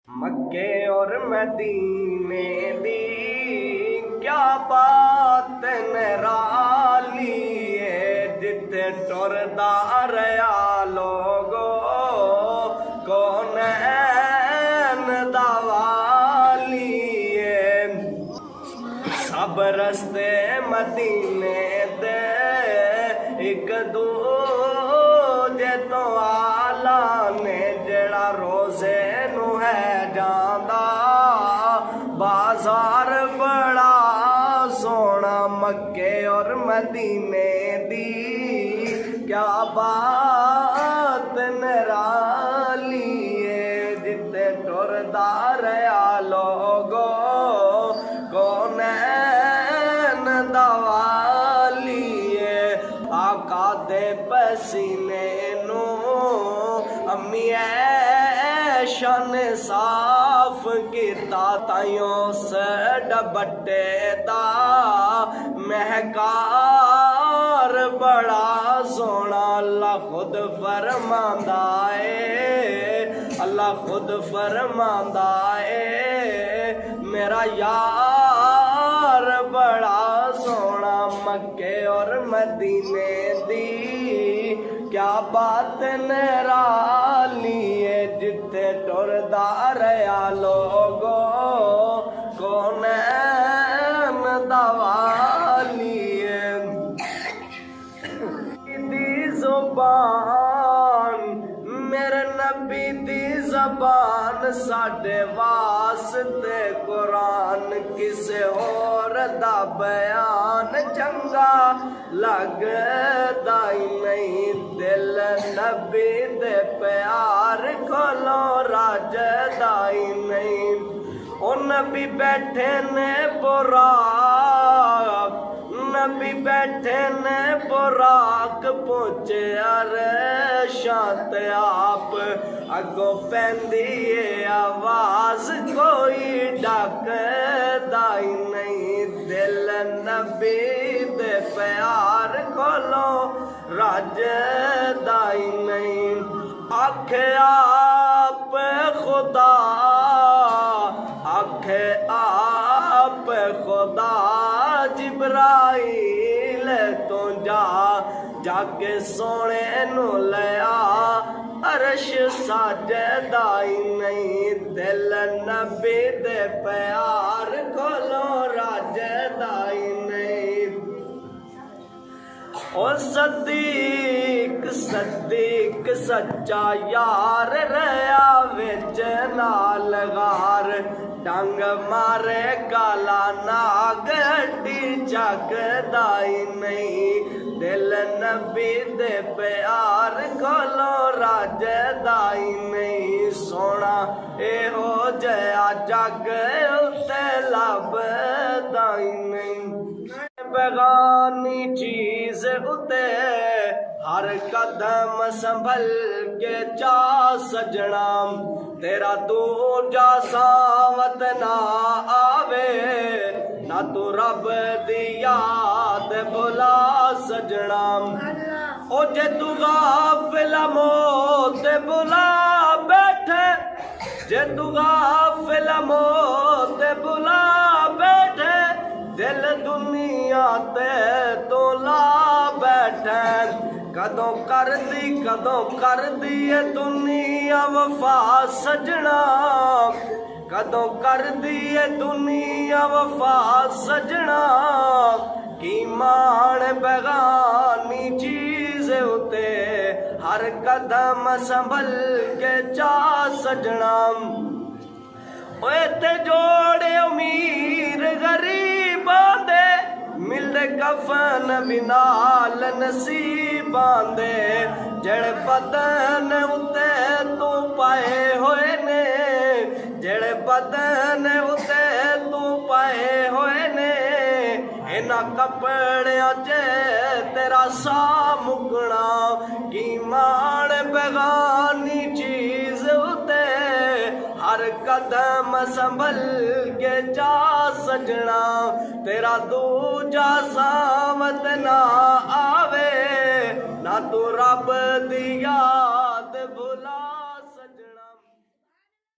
मक्के और मदीने दी क्या बात निराली है, जिथे टुरदा रहा लोगो कौन दवाली है। सब रस्ते मदीने दे एक दूजे तो आला ने, जड़ा रोजे नू है जांदा बाजार बड़ा सोना। मक्के और मदीने दी क्या बात निराली है, जिथे टुरदा रहा लोगो कौन दवाली है। आका दे पसीने नू अम्मी शान साफ किता, ताइयों से डबट्टे दा महकार बड़ा सोना। अल्लाह खुद फरमांदा है, अल्लाह खुद फरमांदा है, मेरा यार बड़ा सोना। मक्के और मदीने दी क्या बात निराली है, जिथे टुरदा रहा लोगो कौन दवाली है। दी जुबान मेरे नबी दी जबान, साडे वास्ते कुरान किसे होर दा बयान चंगा लगदा ही नहीं। दिल नबी दे प्यार कोलों राजदा ही नहीं। ओ नबी बैठे ने बुराक, नबी बैठे ने बुराक पहुंचे अरे शांत आप अगों पैंदी आवाज कोई डाकदा ही नहीं। दिल नबी दे प्यार कोलों राजदा ही नहीं। आखे आप खुदा, आखे आप खुदा, जिब्राइल तो जाके सोने नू लिया अरश साजदा ही नहीं। दिल नबी दे प्यार कोलों राजदा ही नहीं। ओ सदीक सदीक सच्चा यार रहा विच नाल गार, डंग मारे काला नाग हड्डी चकदा ही नहीं। दिल नबी दे प्यार कोलों राजदा ही नहीं। सोना एहो जया जग उत्ते लभदा ही नहीं। बेगानी चीज उते हर कदम संभल के चा सजना, तेरा दूजा सावत ना आवे, ना तू रब दी याद भुला सजना। ओ जे तू गाफिल मौत बुला बैठे, जे तू गाफिल मौत बुला बैठे, दिल दुनिया ते तो ला बैठे। कदों कर दी है दुनिया वफा सजना, कदों कर दी है दुनिया वफा सजना। की मान बेगानी चीज उते हर कदम संभल के चा सजना। ओए ते जोड़े अमीर गरीबां दे, मिलदे कफन भी नाल नसीबां दे। जड़े बदन उते तू पाए होए ने, जड़े बदन उते तू पाए होए ने, इन्हां कपड़ियां च तेरा सा मुकना। की मान बेगानी चीज उते हर कदम संभल के जा सजना। तेरा दूजा सावत ना आवे, ना तू रब दिया